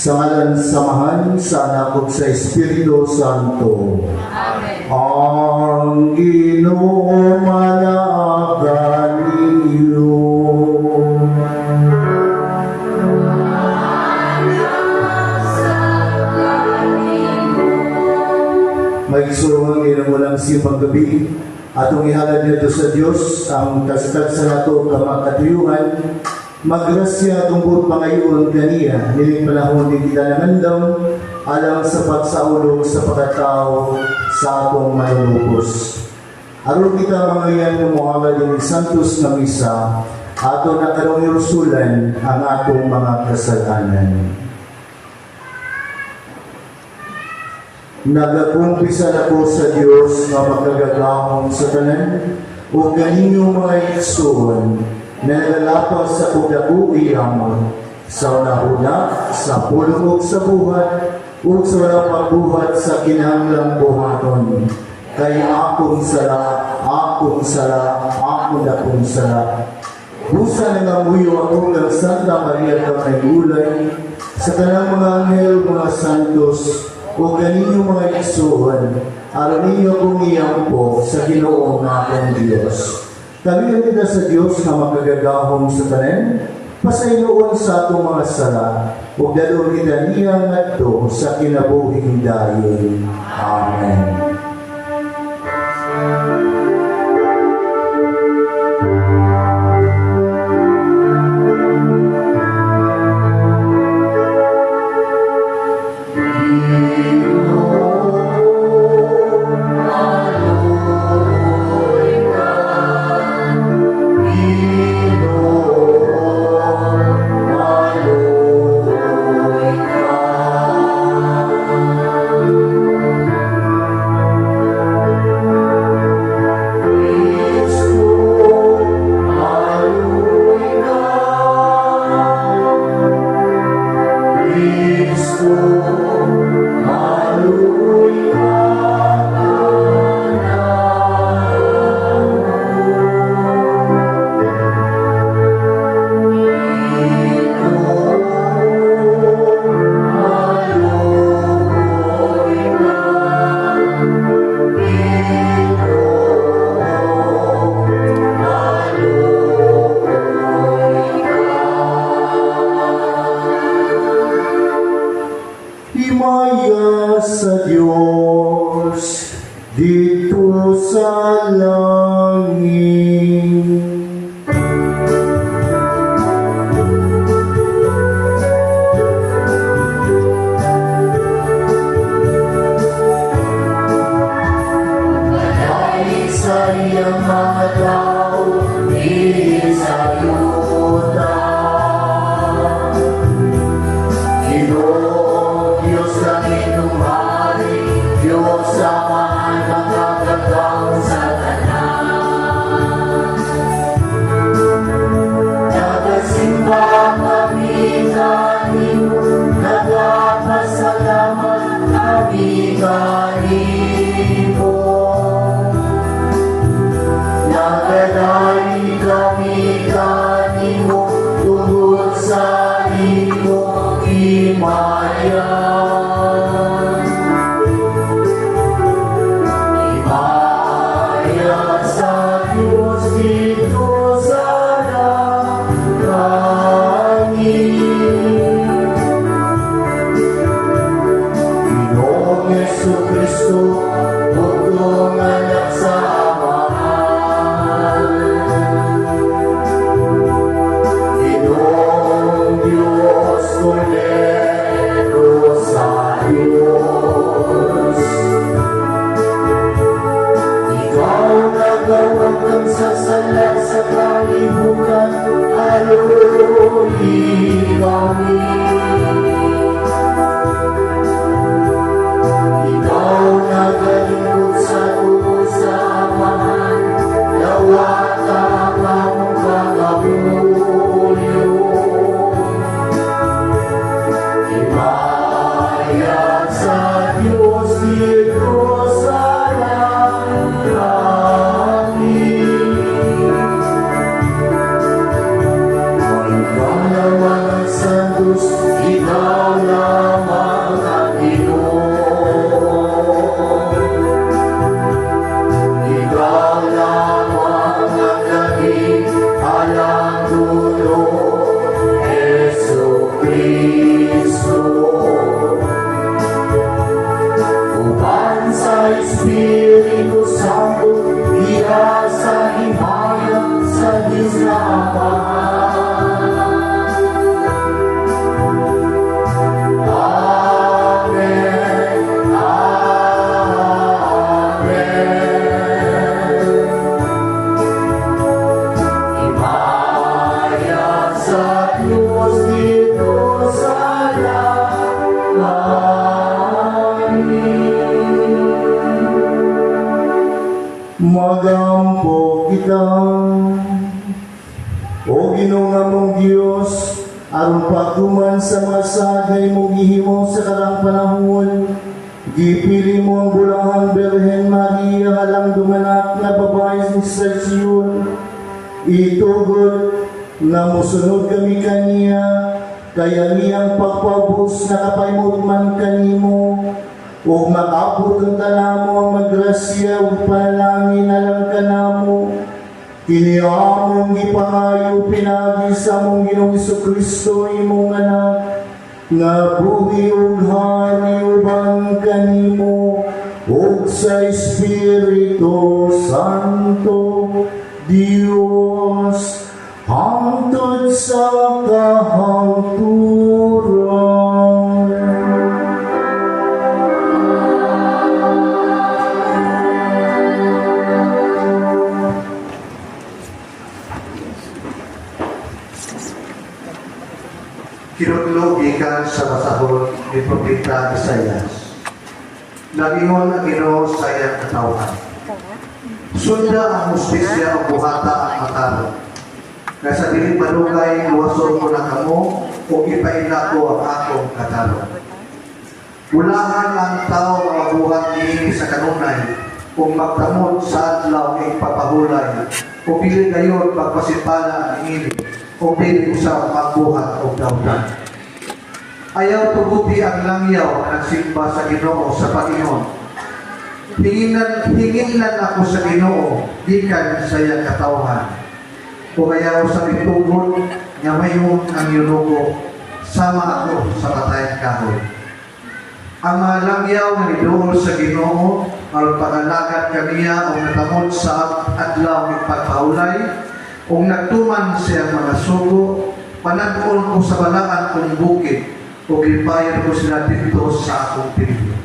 Sa ngalan samahan sa anak ug sa Espiritu Santo. Amen. Ang Ginoo managan ninyo. May sulungan ngayon walang sipang gabi. Atong ihalad nito sa Diyos ang kasatag sa nato kamakatuyuhan. Magrasya tungkol pangayon kaniya, niling panahon di kita nangandam, alang sa pagsaulog sa pagkatao sa atong malulupos. Aron kita mangayan ng Muhammad ng Santos na misa, ato na karong irusulan ang atong mga kasalanan. Nagakumpisa na po sa Diyos na magkagagahon sa tanan, o ganinyo mga iksuon, na nagalapas sa kudabuhi amon, sa unahuna, sa pulong sa buhat, o sa walang pagbuhat sa kinahanglang buhaton. Kay akong sala, akong sala. Busa na nga muyo ako ng Santa Maria Kamay Ulay, sa kanang mga anghel, mga santos, o ganinyo mga iksuhan, aron ninyo akong iyampo sa Ginoo nga akong Diyos. Kami kita sa Diyos na magagagahong sa tanan, pasaynoon sa atong mga sala, o dalawang kita niya ngadto sa kinabuhing dayon. Amen. magampo kita. O Ginoo nga mong Dios, aron pagtuman sa masagay mong gihimo sa karang panahon, gipili mo ang bulahan Birhen Maria alang dumanak na babae ni Siyon. Itugod na musunod kami kaniya, kaya niyang pagpabus na kapaymod man kanimo, o makabot ang talamo ang magrasya o panalangin alang kanamo. Kini among gipangayo pinagi sa among Ginoong Jesucristo imong anak, nga buhi ug hari uban kanimo ug sa Espiritu Santo Dios hangtod sa kahangturan. Kinudlo gikan sa masahol ni Propeta Isaias. Nagingon ang Ginoo sa iyang katawhan. Sunda ang hustisya o buhata ang matalo. Kaya sa dili malugay, luwason ko na kamo o ipaila ko ang akong katalo. Ulahan ang tao ang mabuhat niini sa kanunay kung magdamot sa adlaw ng papahulay o pili gayon pagpasipala ang ini o pili usap magbuhat o dawdan. Ayaw tuguti ang langyaw na nagsimba sa Ginoo sa Panginoon. Hinginan ako sa Ginoo, gikan sa iyang katawhan. O kaya ako sa bitugod, nga mayon ang yunugo, sama ako sa patayang kahoy. Ang mga langyaw na nidool sa Ginoo, ang pag-alagad kaniya o natamod sa adlaw ng pagpahulay, o nagtuman siya mga sugo, panagpoon ko sa balaan kong bukid, o gipayan ko sila dito sa akong templo.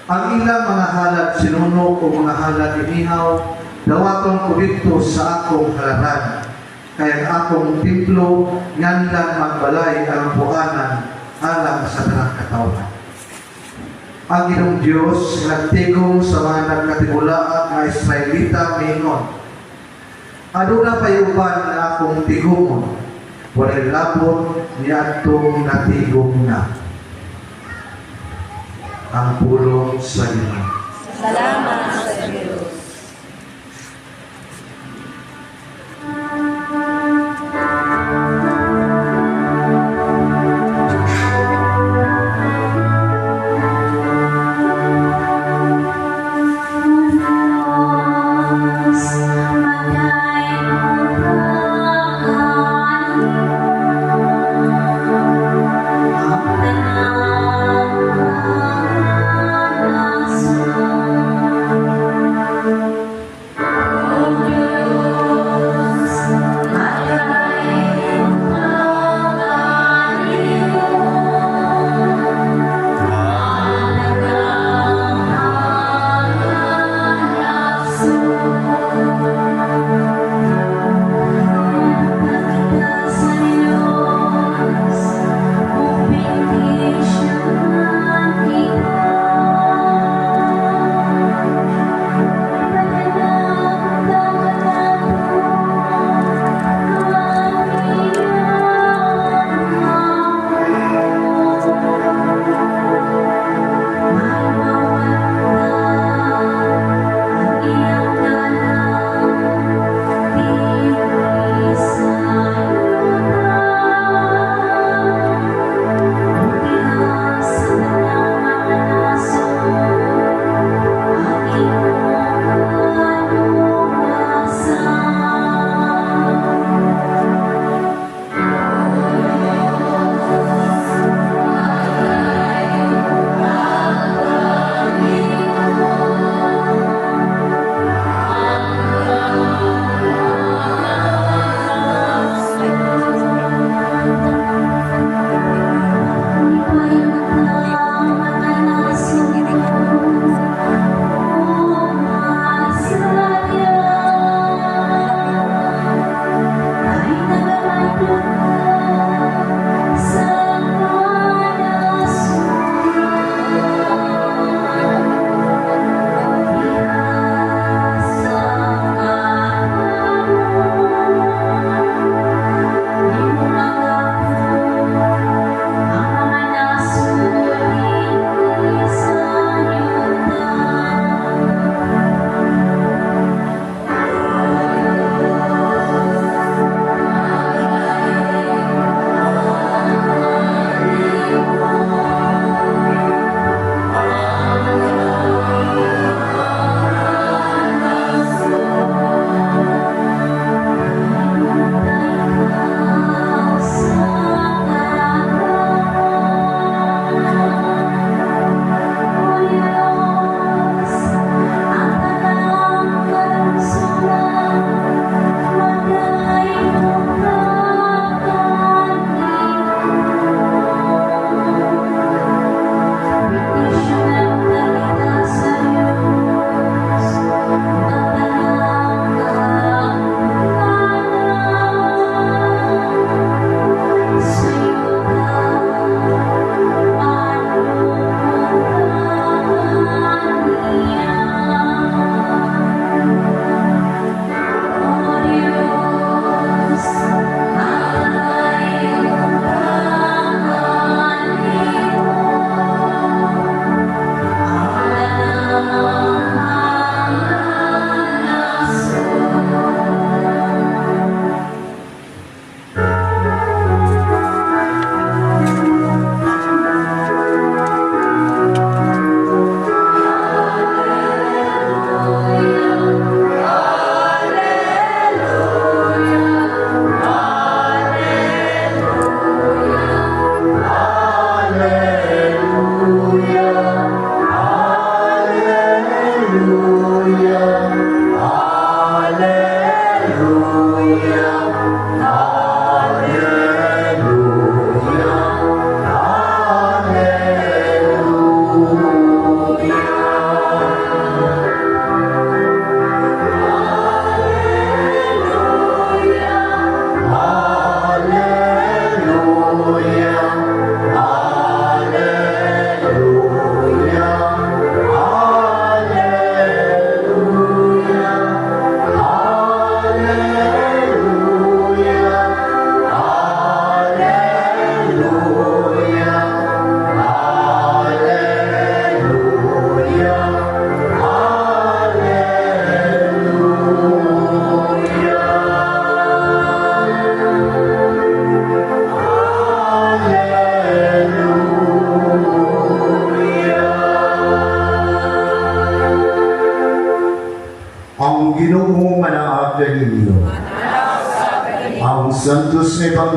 Ang ilang mga halad sinunog o mga halad inihaw, dawaton ko dito sa akong halaran. Kaya ang akong templo, nganlan magbalay ang buhanan alang sa tanang katawhan. Ang Ginoong Diyos nagtigong sa mga nagkatibulaan na Israelita mingon, aduna payuban na akong tigumon, walay labot niya itong natigong na. Ang pulong sa Ginoo. Salamat sa Diyos.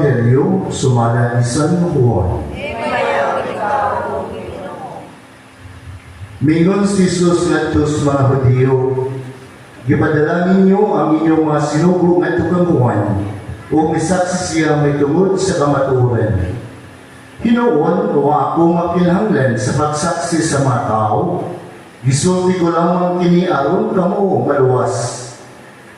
Ebanghelyo sumala ni San Juan. Mingon si Jesus ngadto sa mga Hudyo, gipadala ninyo ang inyong mga sinugo ngadto kamuhan, o misaksi siya may tungod sa kamaturan. Hinoon o ako makinahanglan sa pagsaksi sa mga tao, gisulti ko lamang kini aron kamo maluwas.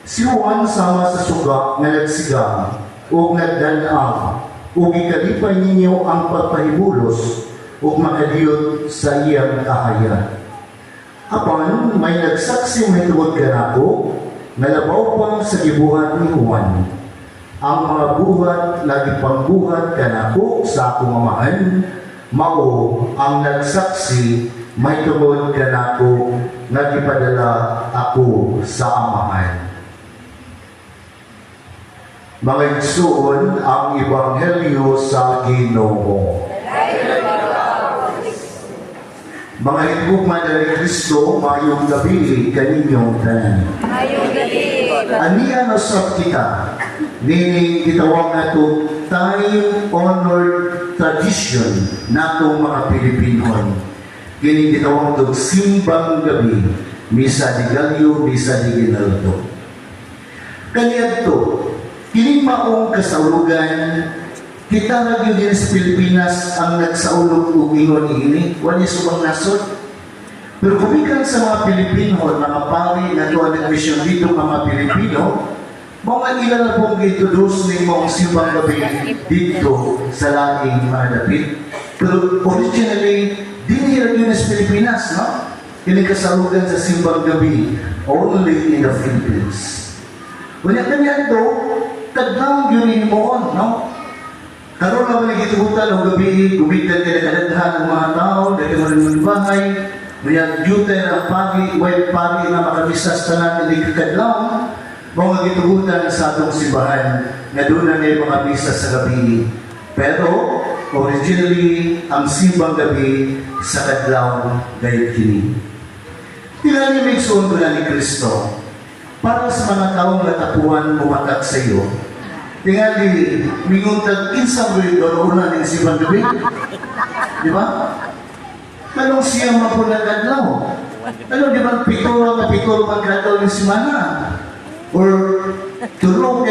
Si Juan sama sa suga nga nagsigang o nagdanang o gikalipay ninyo ang pagpahibulos o makadiyot sa iyang kahayan. Apan may nagsaksi may tungod kanako nga labaw pa sa gibuhat ni Juan. Ang mga buhat lagi pang buhat kanako sa akong amahan, mao ang nagsaksi may tungod kanako nga gipadala ako sa amahan. Mga igsoon ang Ebanghelyo sa Ginoo. Mga higugma ni Kristo, mayong gabi kaninyong tanan. Aniya na sa kita, nining gitawag na ito time-honored tradition na itong mga Pilipinon. Kining gitawag ito simbang gabi, Misa de Gallo, Misa de Ginaldo. Kanya ito, kining maong kasaulugan, kita na yun din sa Pilipinas ang nagsaulog o ingon ini, wali subang nasod. Pero kumikan sa mga Pilipino, mga pari na doon ang mission dito mga Pilipino, mga ilan na pong introduce ni mong simbang gabi dito sa laing mga dapit. Pero originally, di nila yun sa Pilipinas, no? Kining kasaulugan sa simbang gabi, only in the Philippines. Wala kanya ito, taglang yun mo on, no? Karoon na wala gitubutan o gabi, gumitan ka na kadaghan ng mga tao, dahil mo rin ng bahay, may duty ang pagi, white pagi na makamisas na natin ng kakadlaw, mga gitubutan sa atong simbahan, na doon na may mga misa sa gabi. Pero, originally, ang simbang gabi sa kadlaw dahil kini. Tingali may sundo na ni Kristo, para sa mga taong natapuan bumatak sa iyo, tingali, minguntag kinsang doon una ng simbang gabi. Di ba? Anong siya mapunagad mo? Ano, di ba, pituro magkataw ng simana? Or tulo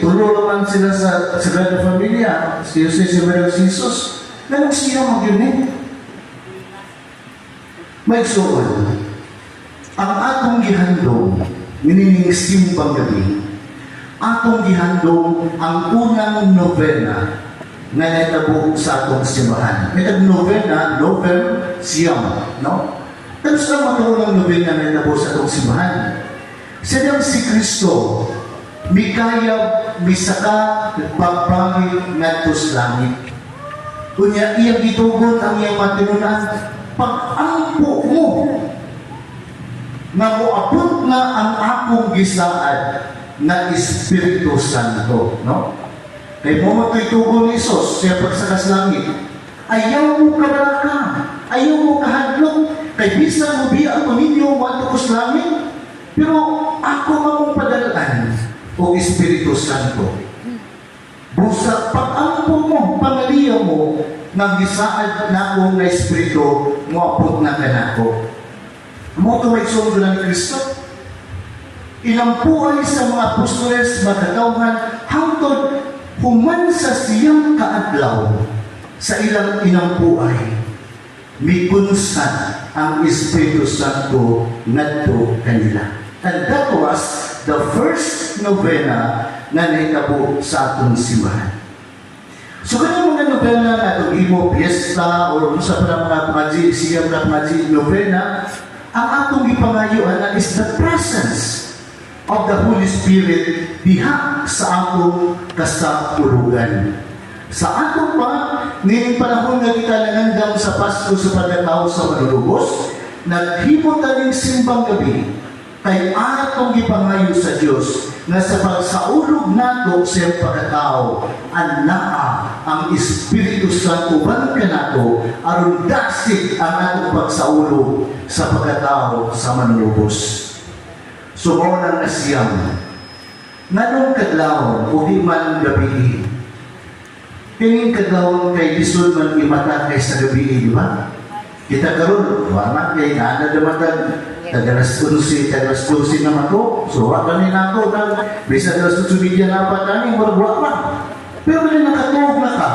naman sila sa Sagrada Familia, si Jose Severo Jesus. Anong siya magyunin? May suon. Ang atong gihandong, minining simbang gabi, atong gihandong ang unang novena na natabo sa atong simbahan. May novena, Novem Siyam, no? Tapos na matulong novena na natabo sa atong simbahan. Sadang si Kristo, mikayab, misaka, pagpangit, natos langit. Kunya, iyang gitugon ang iyang matinunan, pag-ampo mo, na moabot na ang akong gisaad na Espiritu Santo, no? Kay mo matutugon ni Jesus siya pagsakas langit. Ayaw mo kabalaka, ayaw mo kahadlok, kay bisa mo biya ako ninyo matukos langit, pero ako mamong padalaan o Espiritu Santo. Busa pag-ampo mo, pangaliya mo, nang gisaad na akong na Espiritu, moabot na kanako. Mo ito may sundo ng Kristo. Inampuan sa mga apostoles, magkatawhan, hangtod human sa siyang kaadlaw sa ilang inampuay. Mikunsan ang Espiritu Santo ngadto kanila. And that was the first novena na naitabo sa atong simbahan. So kanya mga novena na itong imo, fiesta, o sa mga pangaji, siyang pangaji novena, ang atong ipangayuan is the presence of the Holy Spirit diha sa atong kasapulugan. Sa atong pa, nining panahon nga kita nangandam sa Pasko sa pagkatao sa manulubos, naghimot aning simbang gabi, kay atong ipangayo sa Diyos na sa pagsaulog nato sa iyang pagkatao, anaa ang Espiritu Santo ban kanato aron dasig ang atong pagsaulog sa pagkatao sa manulubos. Sumo nang nasiyam, nganong kadlawon o di man gabi, Kining kadlawon kay lisod man imata kay sa gabi, di ba? Kita karon, wala kay ana damatag tagalas 11, tagalas 12 na mato. So wala ni nato nang bisa dalas susubidya na pa tani mo pa. Pero wala nakatuog na ka.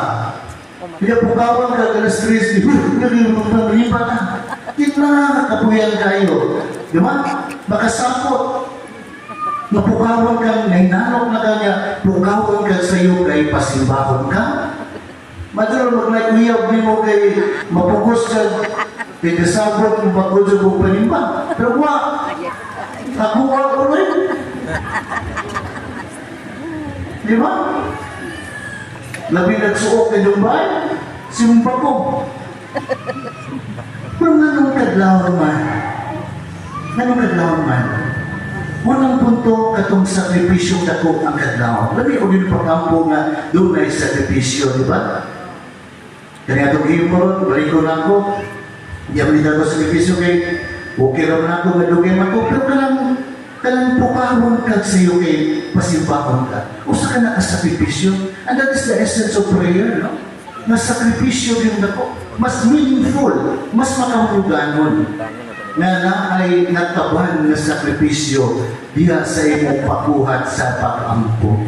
Kaya pukawan ka tagalas 3, di ba? Riba ka. Kita kapuyan kayo. Di ba? Makasapot. Napukawan ka, nainanok na kanya, pukawan ka sa iyo kay pasimbahon ka. Maduro mag-uyab din mo kay mapugos ka, kay kasabot kung pagkudyo kong panimba. Pero wa, nakuha ko rin. Di ba? Labi nagsuok ka yung bahay, simpa ko. Pero nanong kadlawan man, unang punto katong sakripisyo dako ang kadlawon. Labi o din pagkampo nga doon ay sakripisyo, di ba? Kaya itong himon, balik ko na ako. Hindi ako nito sakripisyo kay okay raw na ako, madugay ako. Pero kalang pukawon ka sa iyo kay pasimbahon ka. O sa ka nakasakripisyo. And that is the essence of prayer, no? Mas sakripisyo din dako. Mas meaningful. Mas makahuluganon. Na ay nagtaban na sakripisyo diha sa imong pakuhat sa pag-ampo.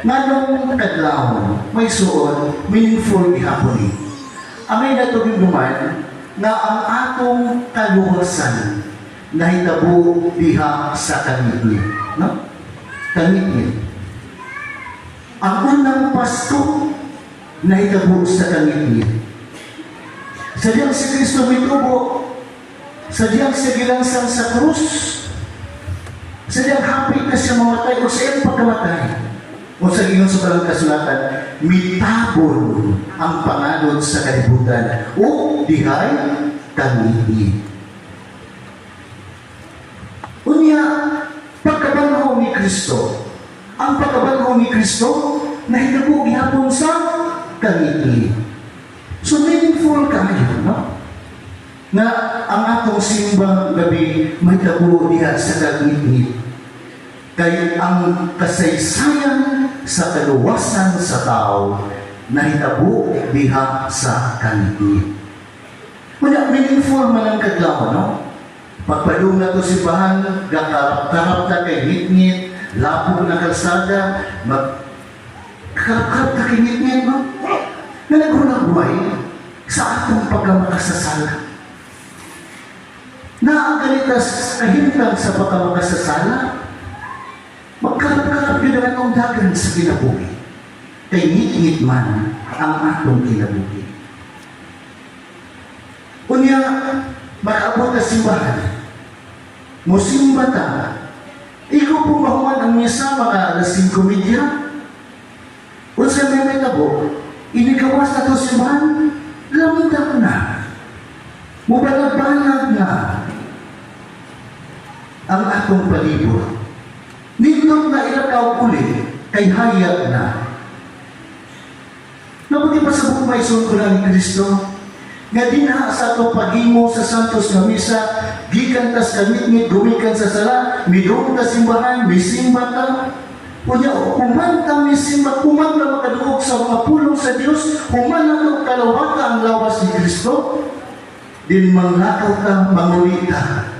Nganong kadlawon, may suod, meaningful ihapon. Amay natuging duman na ang atong kaluwasan nahitabo diha sa kanitli. No? Kanitli. Ang unang Pasko nahitabo sa kanitli. Sadyang si Kristo mitubo, sadyang siya gilansang sa krus, sadyang hapit na siya mamatay o sa iyang pagkamatay. O sa iyong sobrang kasulatan, mitabon ang panganod sa kalibutan o dihay kaniti. Unya, pagkabanhaw ni Kristo, ang pagkabanhaw ni Kristo, nahitabo gihapon sa kaniti. So meaningful kayo, no? Na ang atong simbang gabi may tabo diha sa kagitnit. Kay ang kasaysayan sa kaluwasan sa tao nahitabo diha sa kanitnit. Wala, meaningful man ang kadlaw, no? Pagpadung na to si bahan, gakarap-karap ta kay ngit-ngit, lapog na kalsada, magkarap-karap ta kay ngit-ngit, no? Na nagulagway sa atong pagkamakasasala. Na ang kanitas kahintang sa pagkamakasasala, magkarap-karap yun ang atong dagan sa kinabuhi. Kay ngit-ngit man ang atong kinabuhi. Unya, makaabot na simbahan. Musimba ta. Ikaw po mahuman ang misa mga alas 5:30. Kung sa may tabo, inigawas na ito simbahan, lamdag na. Mubalag-balag na ang atong palibot. Nindot na ilakaw ulit, kay hayag na. Nabuti pa sa buong maison ko na ni Kristo, nga dinha sa atong paghimo sa santos nga misa, gikan tas kamit-ngit, gumikan sa sala, midong ta simbahan, misimba ta. Kunya, humanta misimba, humanta makaduog sa mga pulong sa Diyos, humanta ito kalawata ang lawas ni Kristo, din manglakaw ka, mangulita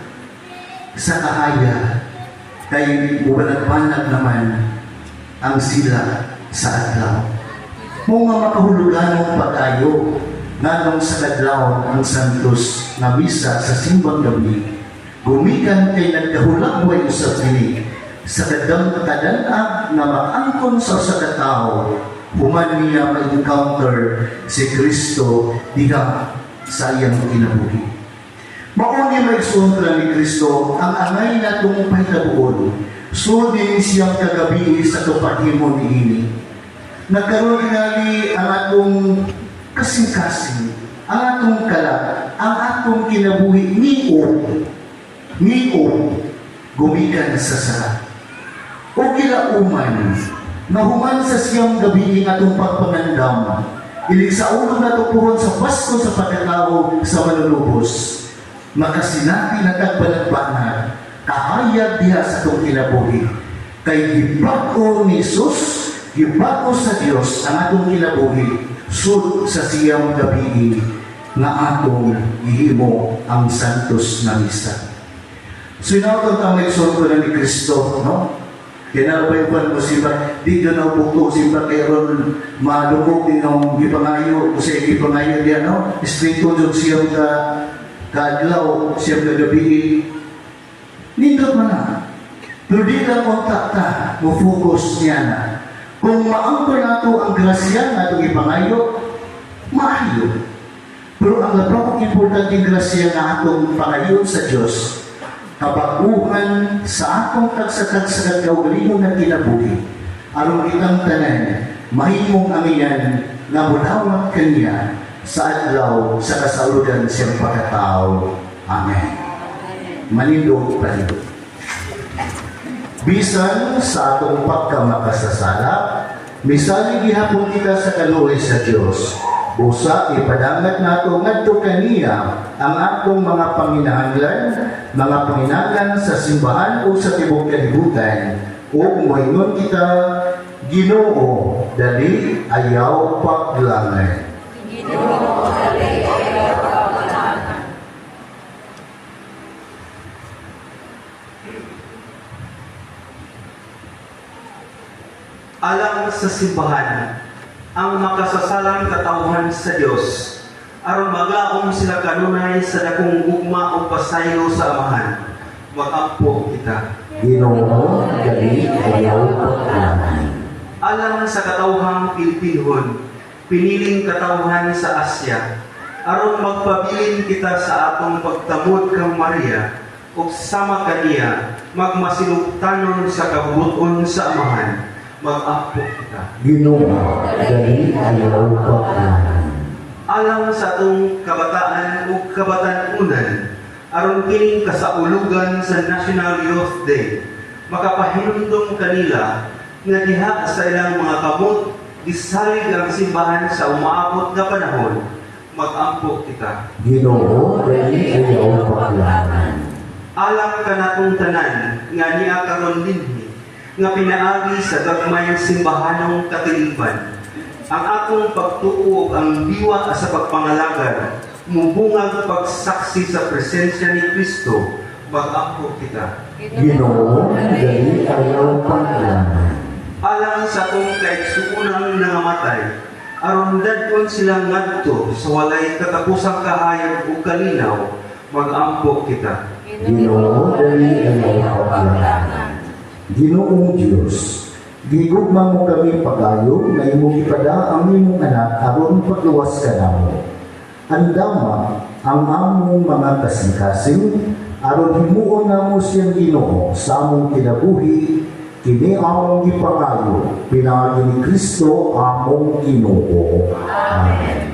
sa kahaya, kay buwanag-banag naman ang sila sa adlaw. Mga makahulugan ng pag-ayo, nanong sa kadlaw ang santos na misa sa simbang gabi, gumikan kay nagkahulagway usap ini, sa kadanag na maangkon sa katao, human niya ma-encounter si Kristo diha sa iyang kinabuhi. Mauni maigsuon ni Kristo ang angay na itong pahitabuon, sudin siyang kagabi sa tupaghimo ni ini. Nagkaroon ngali ang atong kasing-kasing, ang atong kalat, ang atong kinabuhi niyo, gumikan sa sala. O kilauman, nahuman sa siyang gabi atong pagpangandam, ilig sa ulo na tupuhon sa Pasko sa pagkatao sa manunubos, makasinati na tagbalagbanag, kahayag diha sa itong kinabuhi, kay gibag-o ni Jesus, Gibago sa Dios ang atong kinabuhi sud sa siyang gabi nga atong ihimo ang santos na misa. So inautang tamay ko na ni Kristo, no? Kinalabaypan ko siya, di ko na upuko siya kaya ron malugog din ang gipangayo, kasi gipangayo diyan, no? Espiritu dyan siyang kaadlaw, siyang kagabi. Nindot man na. Pero di lang ang takta, mo-focus niya na. Kung maangkol nato ang grasya na itong ipangayo, maayo. Pero ang napakang importante grasya na atong pangayon sa Diyos, kabaguhan sa atong tagsakag sa kaugalingon ng kinabuhi, aron kitang tanan, mahimong amiyan na mulawag kaniya sa adlaw sa kasaludan siyang pagkatao. Amen. Manindog palindog. Bisan sa atong pagkamakasasala, misali gihapon kita sa kaluoy sa Dios. Busa ipadangat nato ngadto kaniya ang atong mga panginahanglan, mga panginahanglan sa simbahan o sa tibok kalibutan, ug moingon kita, Ginoo, dali ayaw paglangan. Ginoo, dali ayaw paglangan. Alang sa simbahan, ang makasasalang katauhan sa Dios, aron maglaom sila kanunay sa dakong gugma o pasayo sa amahan. Mag-ampo kita. Ginoo, dali ayaw paglangan. Alang sa katauhang Pilipinhon, piniling katauhan sa Asya, aron magpabilin kita sa atong pagtamod kang Maria, ug sama kaniya, magmasinugtanon sa kabubuton sa amahan. Mag-ampo kita. Ginoo, dali ayaw paglangan. Alang sa atong kabataan o kabatanunan, aron kining kasaulugan sa National Youth Day, makapahinumdom kanila nga diha sa ilang mga kamot, gisalig ang simbahan sa umaabot na panahon. Mag-ampo kita. Ginoo, dali ayaw paglangan. Alang kanatong tanan nga niya karon dinhi, nga pinaagi sa gagmayng simbahanong katiliban, ang atong pagtuo ang diwa sa pagpangalagan, mubungag pagsaksi sa presensya ni Kristo. Mag-ampo kita. Ginoo, dali ayaw paglangan. Alang sa atong kaigsuunang nangamatay, aron dadton silang ngadto sa walay katapusang kahayag o kalinaw. Mag-ampo kita. Ginoo, dali ayaw paglangan. Ginoong Diyos, gigugma mo kami pagayo na imong ipada ang imong anak aron pagluwas ka namo. Andama ang among mga kasing-kasing aron himuon namo siyang Ginoo sa among kinabuhi, kini among ipagayo pinaagi ni Kristo among Ginoo. Amen.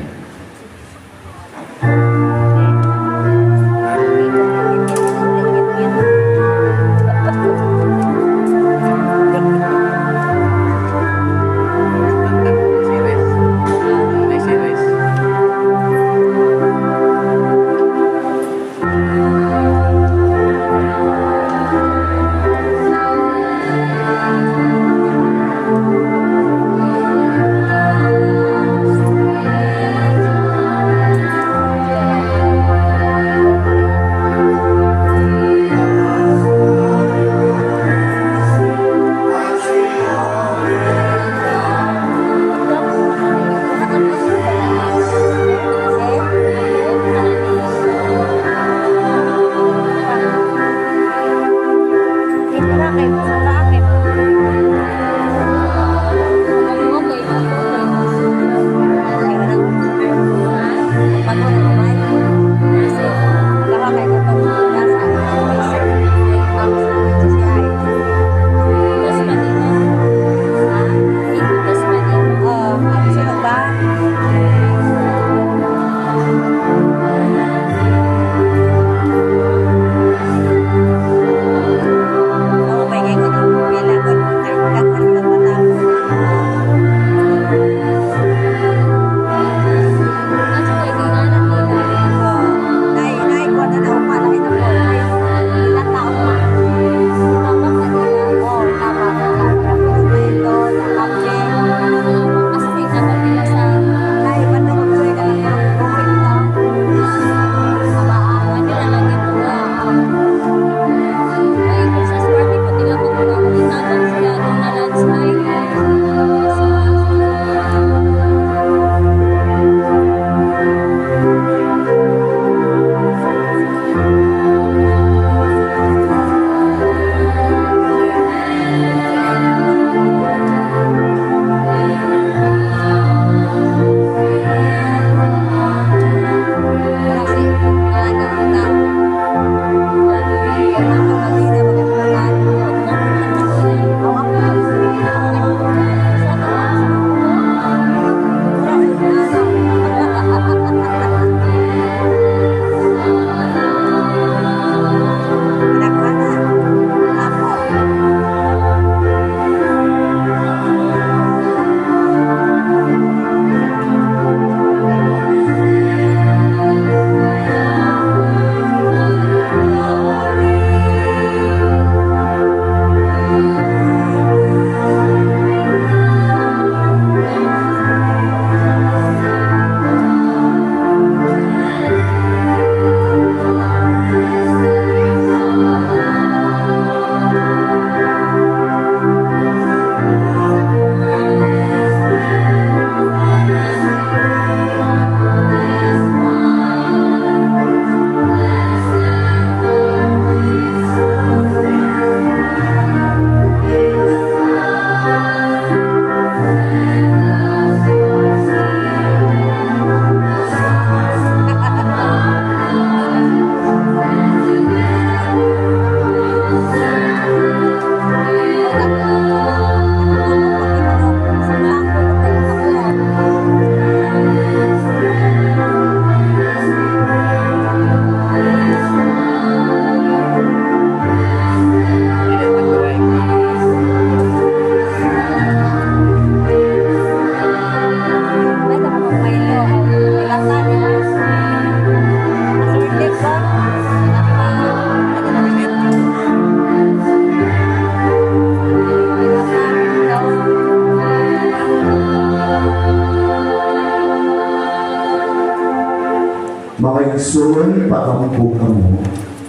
Mga igsoon, pakampo ka mo.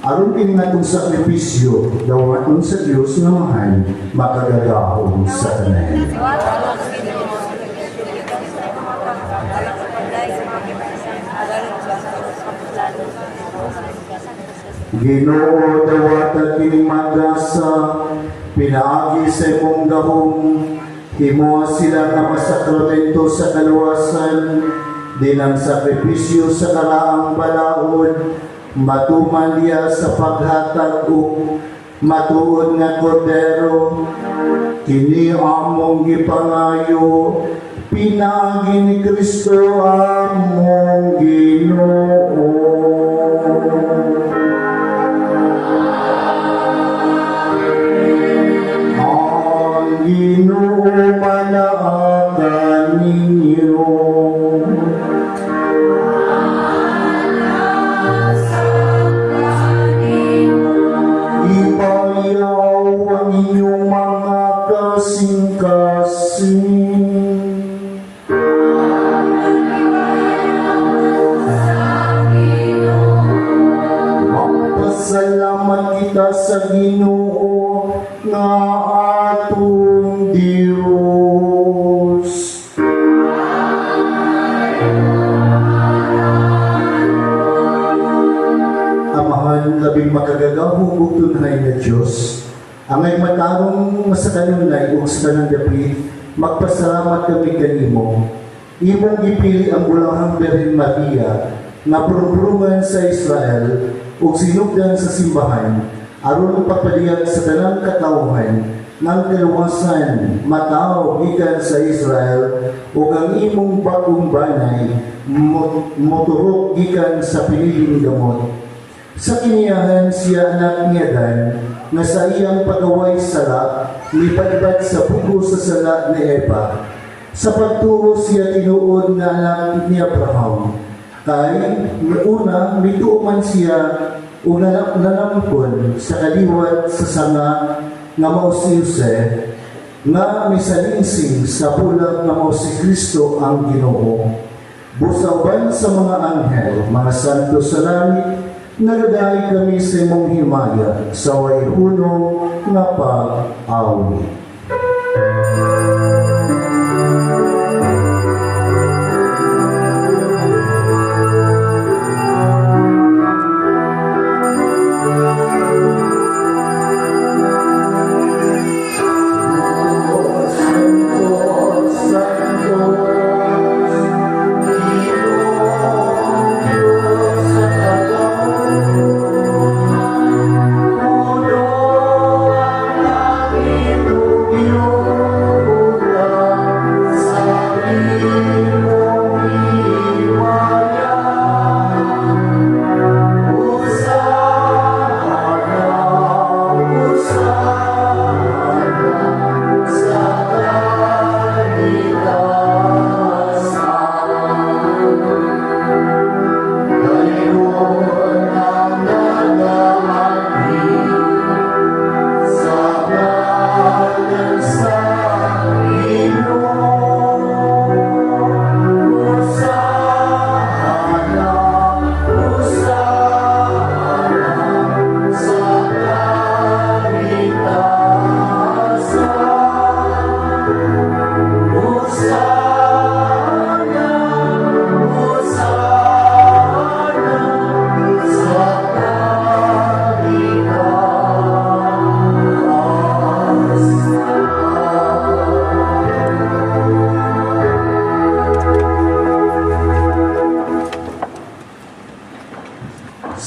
Aron kini nga itong sakripisyo, dawaton sa Diyos nga mahal, makagagahon sa tanan. Ginoo, dawatan kining magasa, pinaagi sa imong gahom, himuha sila nga masakramento sa kaluwasan, dinang sakripisyo sa karaang balaod, matuman niya sa paghatag ug matuod nga kordero, kini among gipangayo, pinaagi ni Kristo among Ginoo. Ang Ginoo manaakan ninyo. Ipayaw ang inyong mga kasing-kasing. Magpasalamat kita sa Ginoo nga atong Diyos. Amahan, labing makagagahong ug tunay na Diyos, angay matarong sa kanunay ug sa kanang dapit, magpasalamat kami kanimo. Imong gipili ang bulahang Birhen Maria nga purong-purungan sa Israel ug sinugdan sa simbahan aron pagpaliyag sa tanang katawhan ng kaluwasan mataw gikan sa Israel ug ang imong bagong banay moturok gikan sa piniling gamot. Sa kiniyahan siya anak niya Dan, na sa iyang pagaway sala, lipadbad sa pugo sa sala ni Eva. Sa pagturo siya tinuod na anak ni Abraham. Kay, una, mituuman siya o nalampon sa kaliwat sa sanga nga mao si Jose, nga misalingsing sa pulag nga mao si Kristo ang Ginoo. Busawan sa mga anghel, mga santo sa langit, nagadahi kami sa imong himaya sa way hunong nga pag-awi.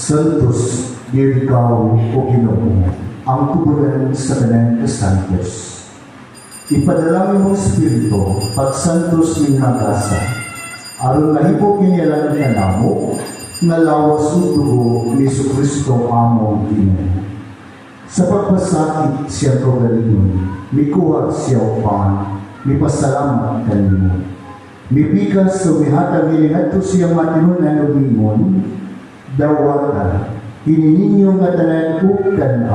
Santos, dear ikaw o Ginoo, ang tubulan sa kanang kasantos. Ipadalangin mong Espiritu, pagsantos ng magasa, aron nahibog kinialang kanamo, nga lawas ng dugo ni Jesucristo among Ginoo. Sa pagpasakit siya kaugalingon, mikuha siya upahan, mipasalamat kanimo. Mipikas o mihatag ilingadto siyang matinunan o mingon, dawata, hinininyo nga tanan ukdan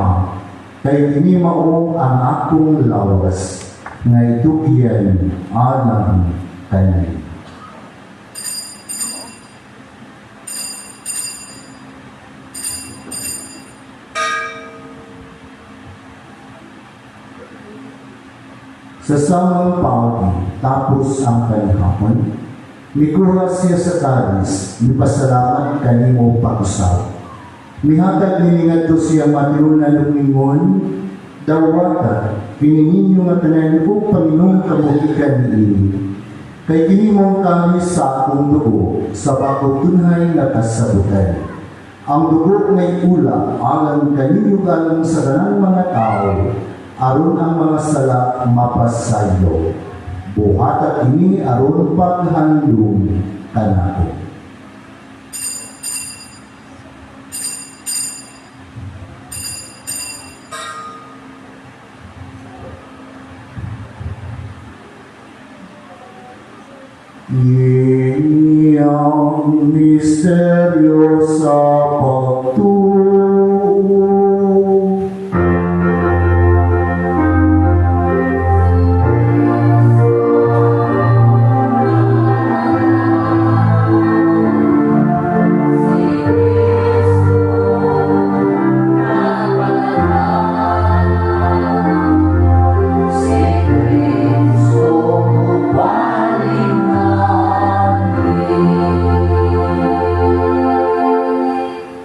kay ini mao ang akong lawas, nga itugyan alang tanan. Sa samang pagi, tapos ang kanihapon, mikuha siya sa karis, mipasalamat kanimo pag-usaw. Mihatag niningadto siya matulog na lumingon, dawata, pinininyo nga tanan ko Panginoon kamuhikan niini. Kay kini mong kami sa akong dugo, sa bagong tunhay na kasabutan. Ang dugo ngay ula, alang kaninyo galang sa kanang mga tao, aron ang mga sala mapasayo. Buhata kini aron paghandong kanako. Iyang misteryo sa pagtuo.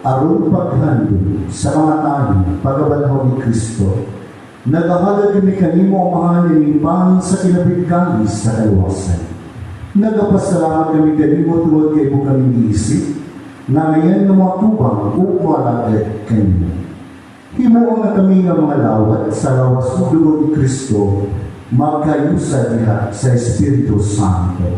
Aron paghandog sa mga tayo pagabalhaw ni Kristo, nagahalad kami kanimo ang mahal ni Panginoon sa kinabigkanis sa kaluwasan. Nagapasalamat kami kanimo tungod kay mo kami iisip, na ngayon na matubang upalagad kanimo. Himuon na kami nga mga lawat sa lawas ng dugo ni Kristo, magkayusa diha sa Espiritu Santo.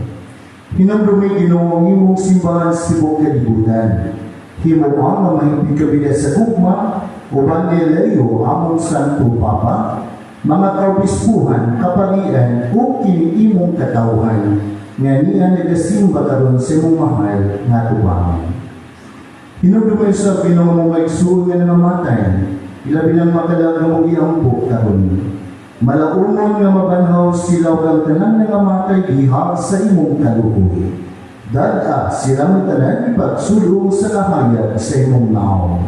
Hinamdumi Ginoo ang imong simbahan sa tibok kalibutan. Himuon na mahigpit kami sa gugma, uban ni Leo among Santo Papa, mga kaobispuhan, kapalian, o kiniimong katauhan, nga niya nagasimba karon sa imong mahal nga tubangan. Hinumdumay sa Ginoo mong maigsuon nga namatayan, ilabi ng makalag nga mong iampo karon. Malaumon nga mabanhaw sila ang tanan nga matay diha sa imong kaluoy. Dada silang tanan ipagsulong sa kahayag sa imong naong.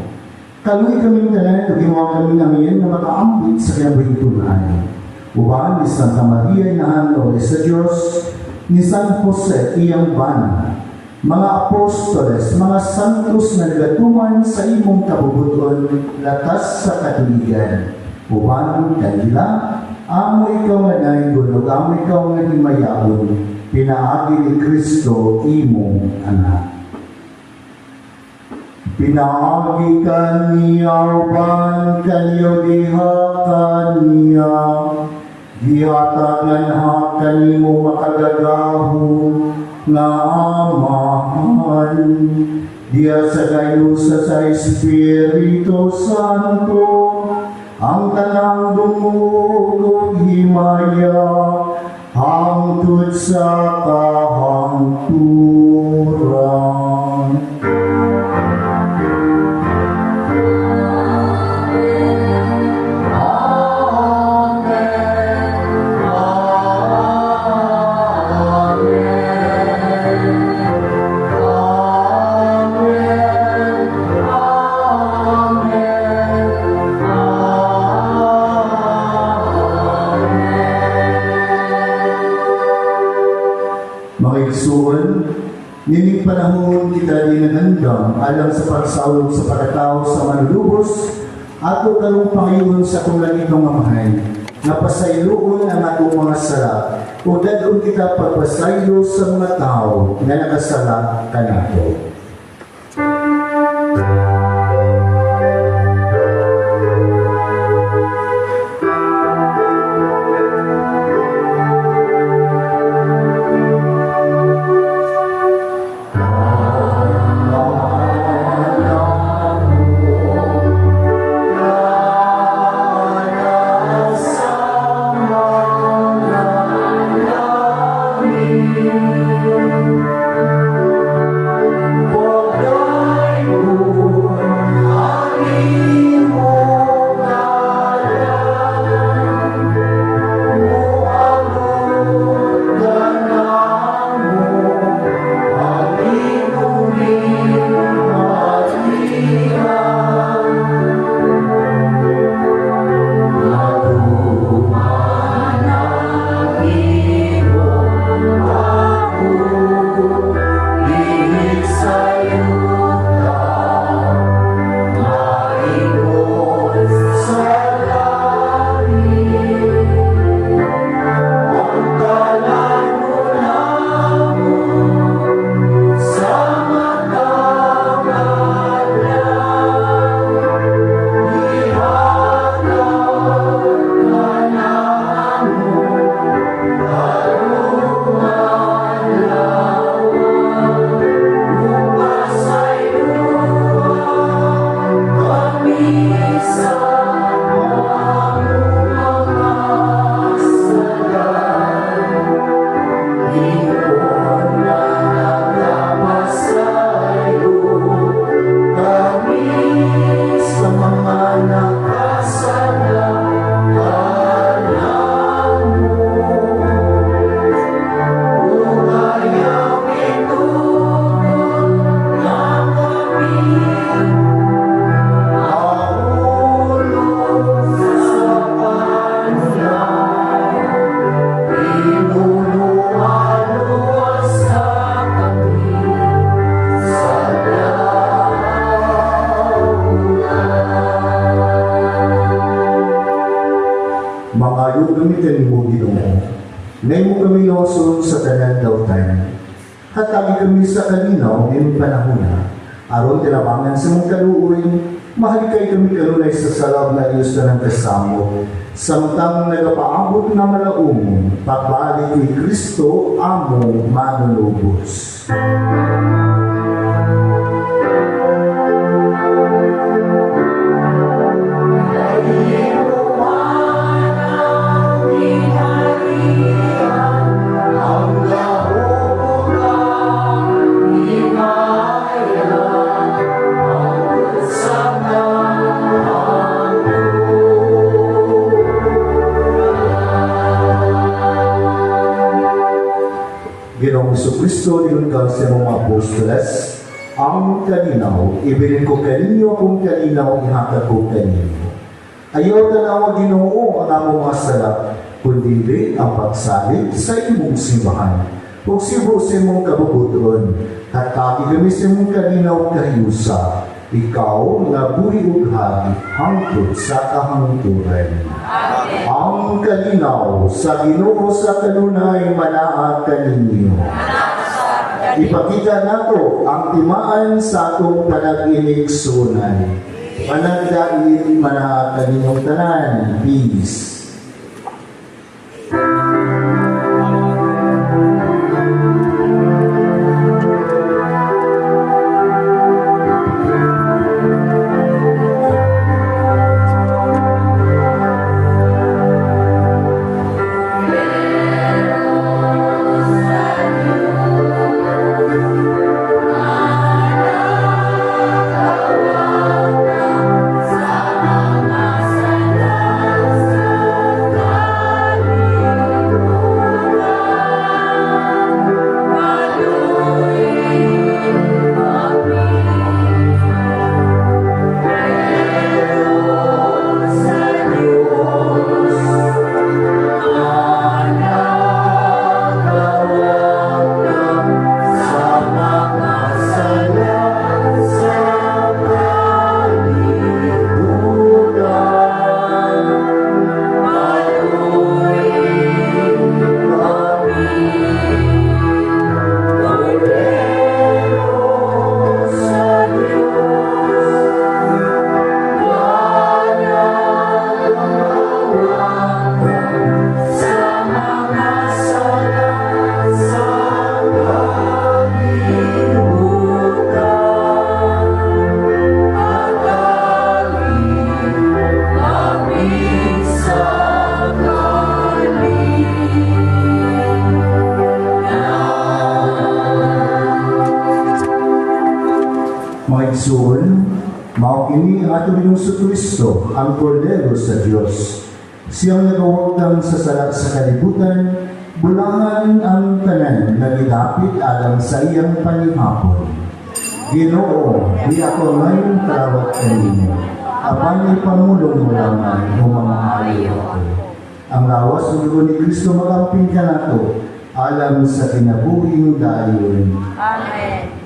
Kaluoy kaming tanan ug himuon kami ngayon na makaambit sa kinabuhian. Uban ni Santa Maria inahandog sa Diyos, ni San Jose iyang bana, mga apostoles, mga santos na nagatuman sa imong kabubuton latas sa katuligan. Uban kanila, amo ikaw nga naingon, ug amo ikaw nga himayaon, pinaagi ni Kristo imong anak. Pinaagi kaniya uban kaniyo diha kaniya, gihatagan ha kanimo makagagahon nga amahan, diya sa gayusa sa Espiritu Santo, ang tanang dumugog himaya, hangtod sa kahangturan. Nining panahon kita din nagandang alang sa pagsawog sa pagkatao sa manlulubos ato karong pangayon sa kung langit ng mamahay na pasayloon ang atong mga sala o dadon kita pagpasaylo sa mga tao na nakasala kanato. Ngayon kami loson sa tanan dautan. Hatagi kami sa kalinaw ngayong panahon na. Aron tinabangan sa mong kaluoy, mahalikay kami kanunay sa salab na Diyos na ng kasamo. Samtang nagapaabot na malaumong, pagbalik ni Kristo among manunubos. Ginoong Kristo dinungkang sa mga apostoles, ang kalinaw, ibilin ko kaninyo kung kalinaw ihatag ko kaninyo. Ayaw tanawa Ginoo ang among mga salap, kundi ang pagsalit sa imong simbahan. Kung sibo sa imong kabubuton, kataki kami sa imong kalinaw kahiyusa, ikaw nga buhi ug hagi hangtod sa kahangturan. Ang kalinaw sa Ginoo sa kanunay manaa kaninyo. Ipakita nato ang timaan sa atong panag-inig sunay. Panagdain manaa kaninyong tanan. Peace. Mga igsoon, maukini ang ating Ginoo Kristo, ang Kordero sa Diyos. Siyang nagawagtang sa salat sa kalibutan, bulangan ang tanan na gidapit alang sa iyang panihapon. Ginoo, di ako ngayon tarawat kaninyo. Apan ipamulong mo lamang o mamahali ako. Ang lawas ng dugo ni Kristo magamping ka nato, alam sa kinabuhing dayon. Amen.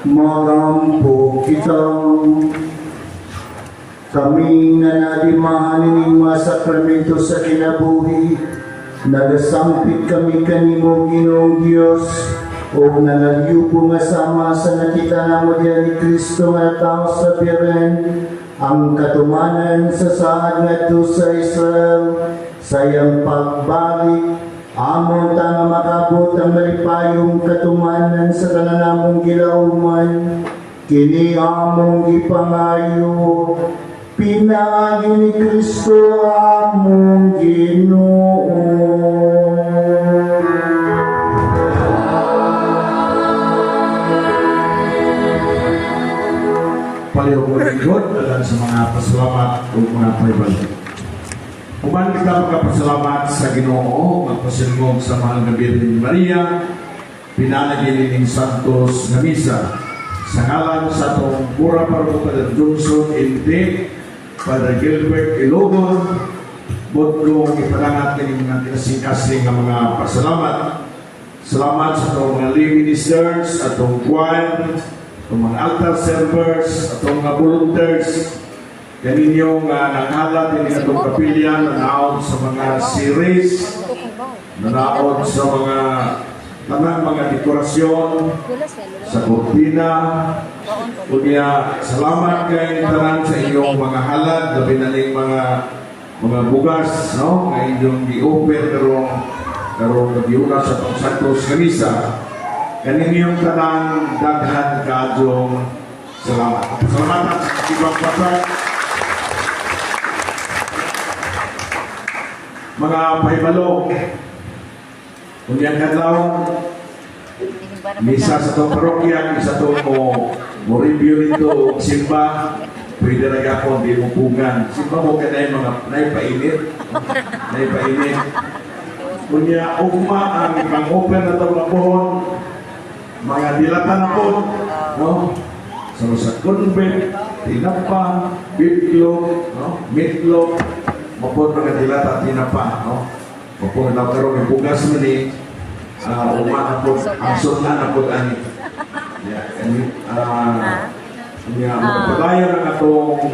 magampo kitang kami nga nadimahan ining mga sakramento sa kinabuhi, nagasampit kami kanimo Ginoong Dios, o nalagyupo nga sama sa nakita namo diyan ni Kristo nga tao sa Beren, ang katumanan sa saad ngadto sa Israel, sayang pagbalik, amon ta nga makabot ang malipayong katumanan sa kananamong gilauman, kini among ipangayo, pinaagi ni Kristo among Ginoo. Palihog mo lingkod alang sa mga pasalamat o mga paibalik. Uban kita magkapasalamat sa Ginoo, magpasilmog sa mahal na Birhen Maria, pinanagin ning Santos nga misa. Sa ngalan sa atong Pura Paroko Padre Johnson Inte, Padre Gilbert Ilogon, bodlong ipanangat ning mga kasing-kasing nga mga pasalamat. Salamat sa atong mga lay ministers, atong choir, atong mga altar servers, atong mga volunteers, kaninyong nanghalat din atong kapilya, nanaod sa mga series, nanaod sa mga tanang mga dekorasyon, sa kortina. Kunya, salamat kay tanan sa inyong mga halad, labi na ning mga bugas, no? Nga inyong gi-open karong nabiuna sa itong Santos Kamisa. Kaninyong tanan, daghan kadyong salamat. Salamat sa ibang pasay. Mga pahibalong, kunyang kadlaw, misa sa itong parokya, misa itong mo review nito, simba, pwede na gapon, di mo pugan. Simba mo ka na yung mga naipainit. Naipainit. Kunya, ugma ang pang-open na itong labuhon, mga dilatan po, no? Sa convent, tinapa, bitlog, no? Mitlog, mapod mga dilata, tinapa, no? Mapod na karong yung bugas mo ni, uma na po, ang sunla na po ani. Magpadayon ang atong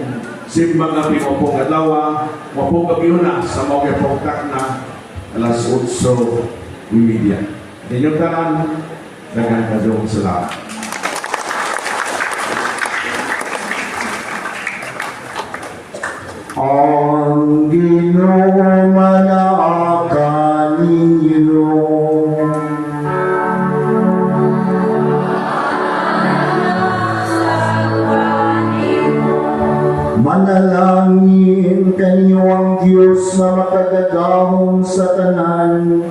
simbang na pimopong adlaw, mapong gabi na sa mga pongkak na alas 8:30. Inyong tanan, daghang kadong salamat. Ang Ginoo manaakan ninyo. Manalangin kanyo ang Diyos na makagagahon sa tanan,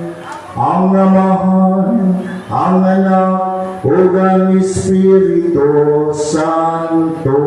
ang Amahan, ang Anak, ug ang Espiritu Santo.